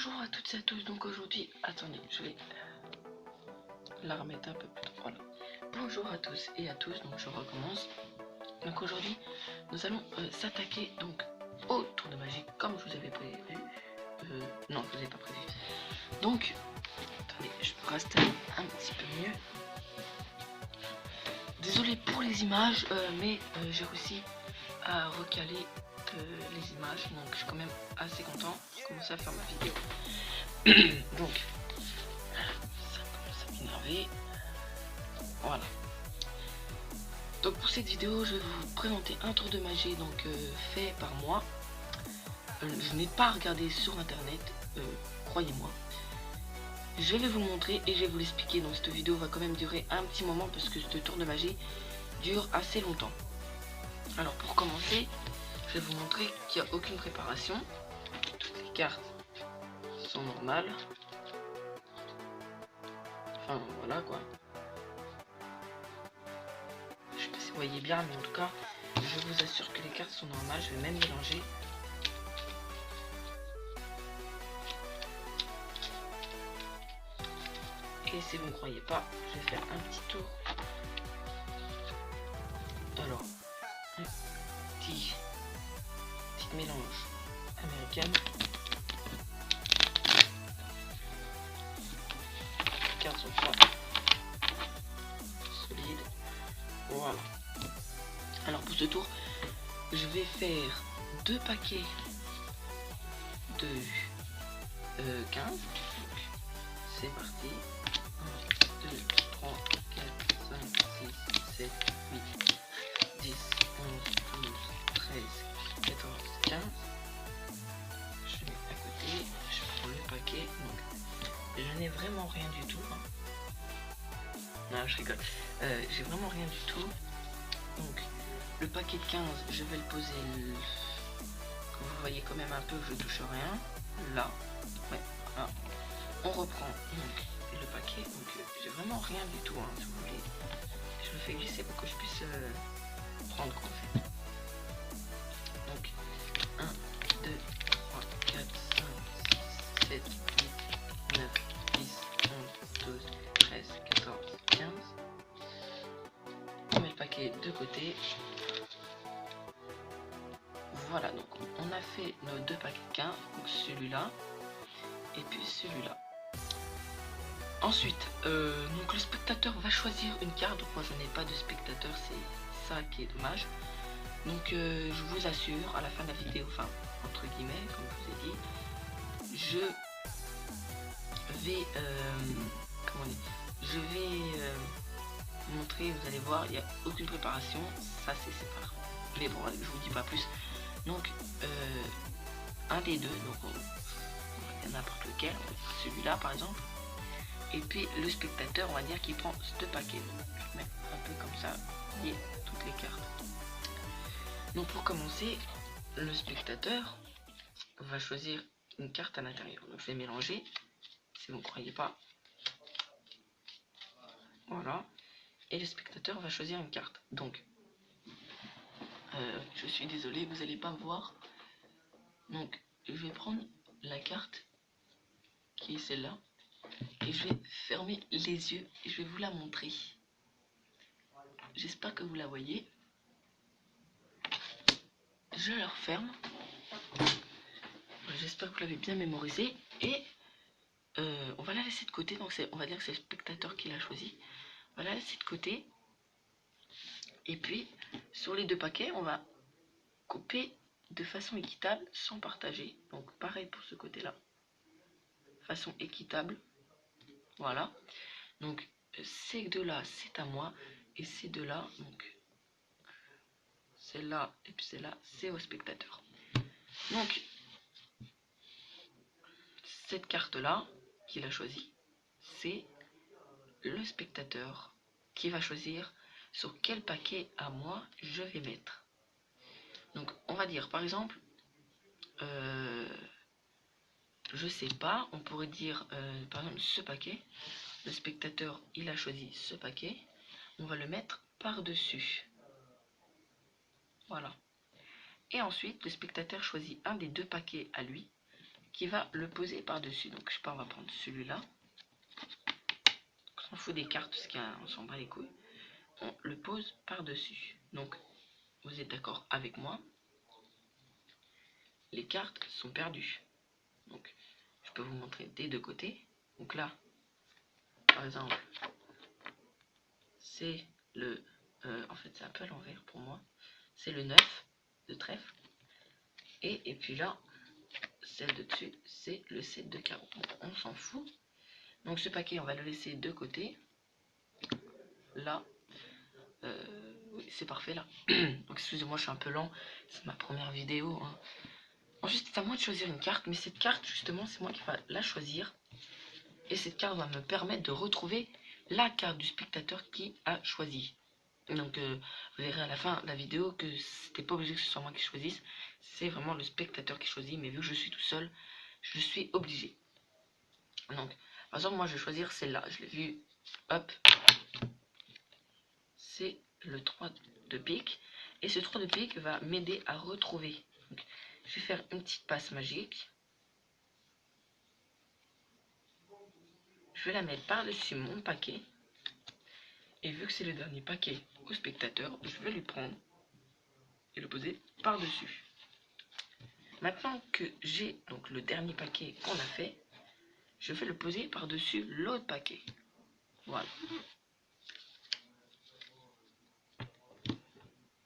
Bonjour à toutes et à tous, donc aujourd'hui, attendez, je vais la remettre un peu plus tôt, voilà. Bonjour à tous et à tous, donc je recommence. Donc aujourd'hui, nous allons s'attaquer donc au tour de magie, comme je vous avais prévu. Non, je vous ai pas prévu. Donc, attendez, je reste un petit peu mieux. Désolé pour les images, mais j'ai réussi à recaler les images, donc je suis quand même assez content. Je commence à faire ma vidéo. Donc, ça commence à m'énerver. Voilà. Donc pour cette vidéo, je vais vous présenter un tour de magie donc fait par moi. Je n'ai pas regardé sur internet, croyez-moi. Je vais vous montrer et je vais vous l'expliquer. Donc cette vidéo va quand même durer un petit moment parce que ce tour de magie dure assez longtemps. Alors pour commencer, je vais vous montrer qu'il n'y a aucune préparation. Toutes les cartes sont normales. Enfin voilà quoi. Je sais pas si vous voyez bien, mais en tout cas, je vous assure que les cartes sont normales. Je vais même mélanger. Et si vous ne croyez pas, je vais faire un petit tour. Alors, un petit mélange américaine. Les cartes sont pas solides. Voilà. Alors pour ce tour, je vais faire 2 paquets de 15. C'est parti. 1, 2, 3, 4, 5, 6, 7, 8, 10, 11, 12, 13, 14, 15. Je mets à côté, je prends le paquet. Donc, je n'ai vraiment rien du tout. Non, je rigole. J'ai vraiment rien du tout. Donc, le paquet de 15, je vais le poser. Comme vous voyez quand même un peu que je touche rien. Là. Ouais, là. On reprend donc le paquet. Donc, j'ai vraiment rien du tout. Si vous voulez. Je le fais glisser pour que je puisse prendre quoi en fait. Donc, 1, 2, 3, 4, 5, 6, 7, 8, 9, 10, 11, 12, 13, 14, 15. On met le paquet de côté. Voilà, donc on a fait nos 2 paquets de 15, donc celui-là et puis celui-là. Ensuite, donc le spectateur va choisir une carte. Donc moi je n'ai pas de spectateur, c'est ça qui est dommage. Donc je vous assure, à la fin de la vidéo, enfin entre guillemets, comme je vous ai dit, je vais comment dire, je vais vous montrer. Vous allez voir, il n'y a aucune préparation, ça c'est séparé. Mais bon, je vous dis pas plus. Donc un des deux, donc on va dire n'importe lequel, celui-là par exemple. Et puis le spectateur, on va dire qu'il prend ce paquet. Donc, je mets un peu comme ça, et toutes les cartes. Donc pour commencer, le spectateur va choisir une carte à l'intérieur. Donc je vais mélanger, si vous ne croyez pas. Voilà. Et le spectateur va choisir une carte. Donc, je suis désolé, vous n'allez pas me voir. Donc, je vais prendre la carte qui est celle-là. Et je vais fermer les yeux et je vais vous la montrer. J'espère que vous la voyez. Je la referme. J'espère que vous l'avez bien mémorisé. Et on va la laisser de côté. Donc on va dire que c'est le spectateur qui l'a choisi. On va la laisser de côté. Et puis, sur les 2 paquets, on va couper de façon équitable sans partager. Donc pareil pour ce côté-là. Façon équitable. Voilà. Donc ces 2-là, c'est à moi. Et ces 2-là, donc celle-là et puis celle-là, c'est au spectateur. Donc, cette carte-là, qu'il a choisie, c'est le spectateur qui va choisir sur quel paquet à moi je vais mettre. Donc, on va dire, par exemple, je sais pas, on pourrait dire, par exemple, ce paquet. Le spectateur, il a choisi ce paquet. On va le mettre par-dessus. Voilà. Et ensuite, le spectateur choisit un des 2 paquets à lui. qui va le poser par-dessus. Donc je sais pas, on va prendre celui-là. On s'en fout des cartes parce qu'on s'en bat les couilles. On le pose par-dessus. Donc vous êtes d'accord avec moi, les cartes sont perdues. Donc je peux vous montrer des deux côtés. Donc là, par exemple, c'est le... en fait c'est un peu à l'envers pour moi. C'est le 9 de trèfle. Et puis là, celle de dessus, c'est le 7 de carreau. On s'en fout. Donc ce paquet, on va le laisser de côté. Là, oui, c'est parfait là. Donc excusez-moi, je suis un peu lent. C'est ma première vidéo. Hein. Ensuite, c'est à moi de choisir une carte. Mais cette carte, justement, c'est moi qui va la choisir. Et cette carte va me permettre de retrouver la carte du spectateur qui a choisi. Donc vous verrez à la fin de la vidéo que c'était pas obligé que ce soit moi qui choisisse. C'est vraiment le spectateur qui choisit. Mais vu que je suis tout seul, je suis obligé. Donc, par exemple, moi je vais choisir celle-là. Je l'ai vue. Hop. C'est le 3 de pique. Et ce 3 de pique va m'aider à retrouver. Donc, je vais faire une petite passe magique. Je vais la mettre par-dessus mon paquet. Et vu que c'est le dernier paquet au spectateur, je vais lui prendre et le poser par-dessus. Maintenant que j'ai donc le dernier paquet qu'on a fait, je vais le poser par-dessus l'autre paquet. Voilà.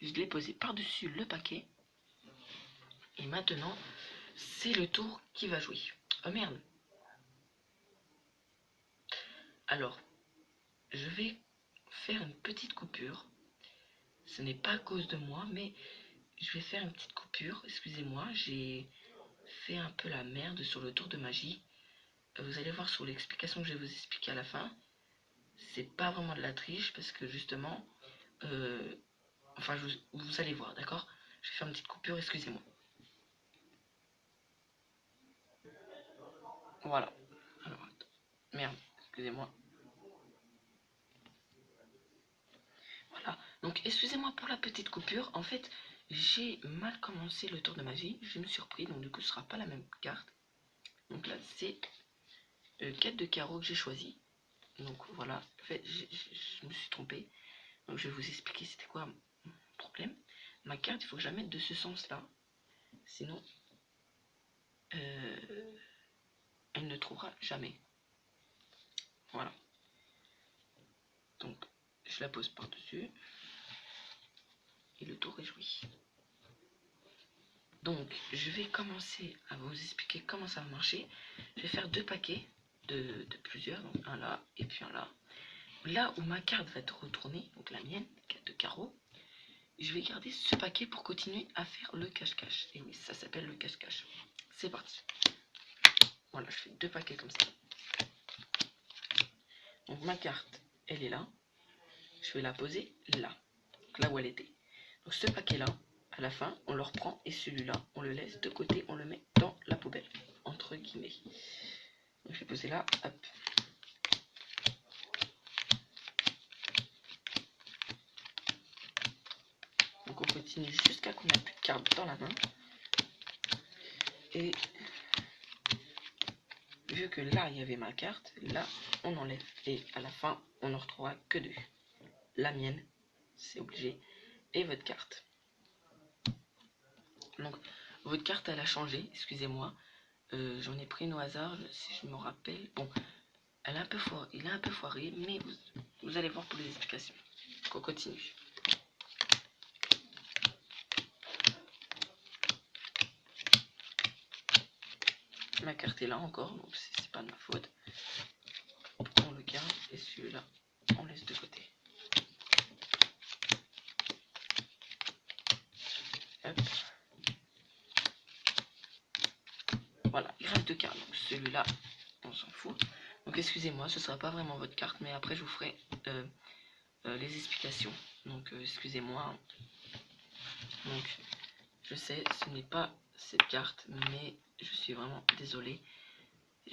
Je l'ai posé par-dessus le paquet. Et maintenant, c'est le tour qui va jouer. Oh merde. Alors, je vais faire une petite coupure. Ce n'est pas à cause de moi, mais je vais faire une petite coupure. Excusez-moi, j'ai fait un peu la merde sur le tour de magie. Vous allez voir sur l'explication que je vais vous expliquer à la fin. C'est pas vraiment de la triche parce que justement, enfin vous allez voir, d'accord? Je vais faire une petite coupure, excusez-moi. Voilà. Alors, merde, excusez-moi. Voilà, donc excusez-moi pour la petite coupure. En fait, j'ai mal commencé le tour de magie. Je me suis surpris, donc du coup ce sera pas la même carte. Donc là, c'est 4 de carreau que j'ai choisi. Donc voilà, en fait, je me suis trompé. Donc je vais vous expliquer c'était quoi mon problème. Ma carte, il faut que je la mette de ce sens-là. Sinon, elle ne trouvera jamais. Voilà. Donc, je la pose par-dessus. Et le tour est joué. Donc, je vais commencer à vous expliquer comment ça va marcher. Je vais faire deux paquets de plusieurs. Donc, un là et puis un là. Là où ma carte va être retournée, donc la mienne, carte de carreau, je vais garder ce paquet pour continuer à faire le cache-cache. Et oui, ça s'appelle le cache-cache. C'est parti. Voilà, je fais deux paquets comme ça. Donc ma carte, elle est là. Je vais la poser là. Donc là où elle était. Donc ce paquet-là, à la fin, on le reprend. Et celui-là, on le laisse de côté. On le met dans la poubelle. Entre guillemets. Donc je vais poser là. Hop. Donc on continue jusqu'à qu'on n'a plus de cartes dans la main. Et vu que là il y avait ma carte, là on enlève. Et à la fin on n'en retrouvera que deux. La mienne, c'est obligé, et votre carte. Donc votre carte elle a changé, excusez-moi. J'en ai pris une au hasard, si je me rappelle. Bon, elle est un peu foirée, il est un peu foiré, mais vous allez voir pour les explications. Donc on continue. Ma carte est là encore, donc c'est pas de ma faute. On le garde et celui-là, on laisse de côté. Hop. Voilà, il reste deux cartes, donc celui-là, on s'en fout. Donc excusez-moi, ce sera pas vraiment votre carte, mais après je vous ferai les explications. Donc excusez-moi. Donc je sais, ce n'est pas cette carte, mais je suis vraiment désolé.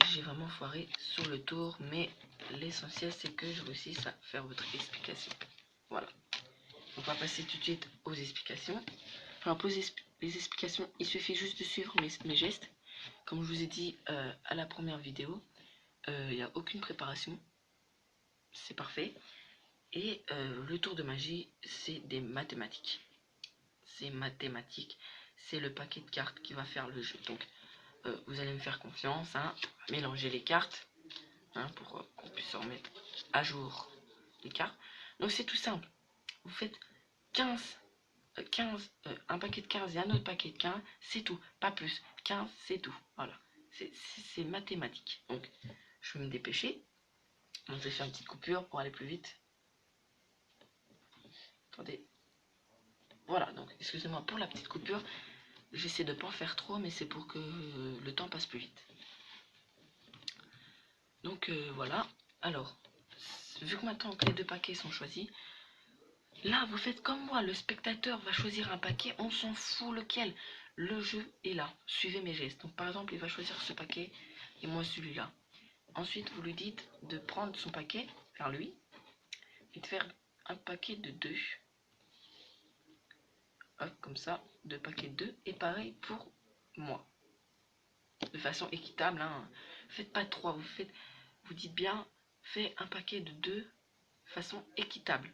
J'ai vraiment foiré sur le tour, mais l'essentiel c'est que je réussisse à faire votre explication. Voilà. On va passer tout de suite aux explications. Alors pour les explications, il suffit juste de suivre mes gestes. Comme je vous ai dit à la première vidéo, il n'y a aucune préparation. C'est parfait. Et le tour de magie, c'est des mathématiques. C'est mathématique. C'est le paquet de cartes qui va faire le jeu. Donc, vous allez me faire confiance. Hein, mélanger les cartes hein, pour qu'on puisse remettre à jour les cartes. Donc, c'est tout simple. Vous faites 15, un paquet de 15 et un autre paquet de 15. C'est tout. Pas plus. 15, c'est tout. Voilà. C'est mathématique. Donc, je vais me dépêcher. Donc, je vais faire une petite coupure pour aller plus vite. Attendez. Voilà, donc excusez-moi pour la petite coupure. J'essaie de ne pas en faire trop, mais c'est pour que le temps passe plus vite. Donc voilà. Alors, vu que maintenant que les deux paquets sont choisis, là vous faites comme moi. Le spectateur va choisir un paquet, on s'en fout lequel. Le jeu est là. Suivez mes gestes. Donc par exemple, il va choisir ce paquet et moi celui-là. Ensuite, vous lui dites de prendre son paquet vers lui et de faire un paquet de 2. Hop, comme ça, 2 paquets de 2. Et pareil pour moi. De façon équitable. Hein. Faites pas 3. Vous dites bien, fais un paquet de 2 de façon équitable.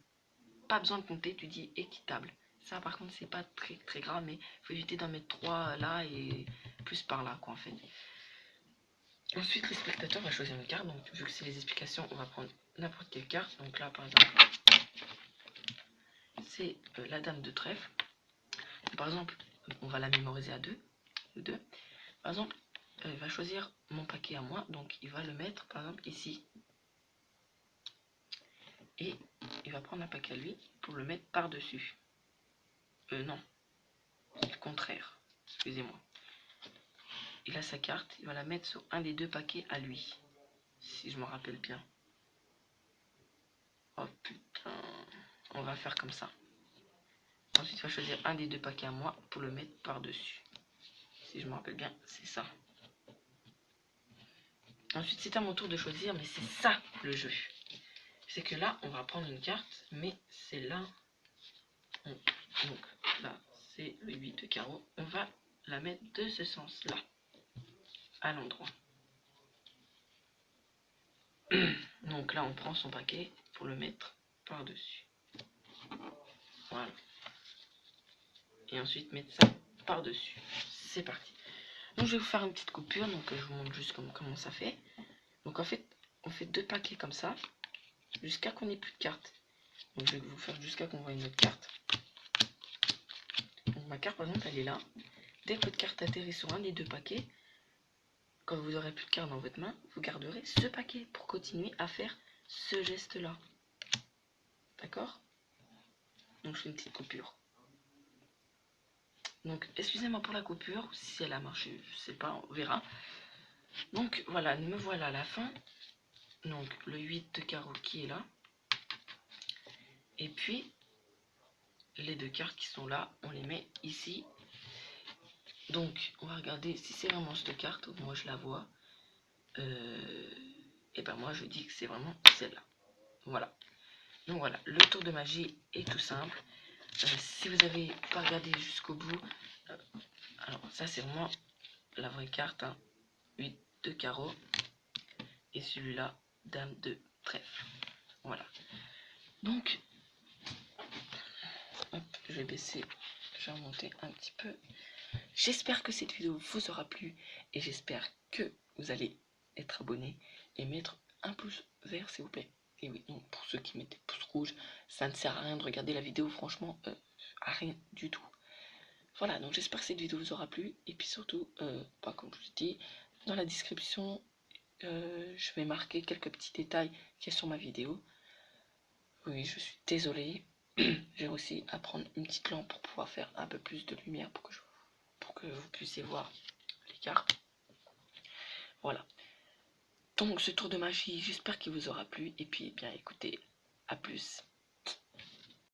Pas besoin de compter, tu dis équitable. Ça, par contre, c'est pas très, très grave, mais il faut éviter d'en mettre 3 là et plus par là, quoi, en fait. Ensuite, le spectateur va choisir une carte. Donc, vu que c'est les explications, on va prendre n'importe quelle carte. Donc là, par exemple, c'est la dame de trèfle. Par exemple, on va la mémoriser à 2. Par exemple, il va choisir mon paquet à moi. Donc, il va le mettre, par exemple, ici. Et il va prendre un paquet à lui pour le mettre par-dessus. Non, le contraire. Excusez-moi. Il a sa carte, il va la mettre sur un des 2 paquets à lui. Si je me rappelle bien. Oh putain. On va faire comme ça. Ensuite, il va choisir un des 2 paquets à moi pour le mettre par-dessus. Si je me rappelle bien, c'est ça. Ensuite, c'est à mon tour de choisir, mais c'est ça le jeu. C'est que là, on va prendre une carte, mais c'est là. Donc là, c'est le 8 de carreau. On va la mettre de ce sens-là, à l'endroit. Donc là, on prend son paquet pour le mettre par-dessus. Voilà. Et ensuite, mettre ça par-dessus. C'est parti. Donc, je vais vous faire une petite coupure. Donc, je vous montre juste comment ça fait. Donc, en fait, on fait 2 paquets comme ça, jusqu'à qu'on n'ait plus de cartes. Donc, je vais vous faire jusqu'à qu'on voit une autre carte. Donc, ma carte, par exemple, elle est là. Dès que votre carte atterrit sur un des 2 paquets, quand vous aurez plus de cartes dans votre main, vous garderez ce paquet pour continuer à faire ce geste-là. D'accord? Donc, je fais une petite coupure. Donc, excusez-moi pour la coupure, si elle a marché, je sais pas, on verra. Donc, voilà, me voilà à la fin. Donc, le 8 de carreau qui est là. Et puis, les 2 cartes qui sont là, on les met ici. Donc, on va regarder si c'est vraiment cette carte. Moi, je la vois. Et ben moi, je dis que c'est vraiment celle-là. Voilà. Donc, voilà, le tour de magie est tout simple. Si vous n'avez pas regardé jusqu'au bout, alors ça, c'est vraiment la vraie carte. Hein. 8 de carreau. Et celui-là, dame de trèfle. Voilà. Donc, hop, je vais baisser, je vais remonter un petit peu. J'espère que cette vidéo vous aura plu et j'espère que vous allez être abonné et mettre un pouce vert s'il vous plaît. Et oui, donc pour ceux qui mettent des pouces rouges, ça ne sert à rien de regarder la vidéo, franchement, à rien du tout. Voilà, donc j'espère que cette vidéo vous aura plu et puis surtout, comme je vous dis, dans la description, je vais marquer quelques petits détails qu'il y a sur ma vidéo. Oui, je suis désolée. J'ai aussi à prendre une petite lampe pour pouvoir faire un peu plus de lumière pour que vous puissiez voir les cartes. Voilà. Donc ce tour de magie, j'espère qu'il vous aura plu. Et puis, bien écoutez, à plus.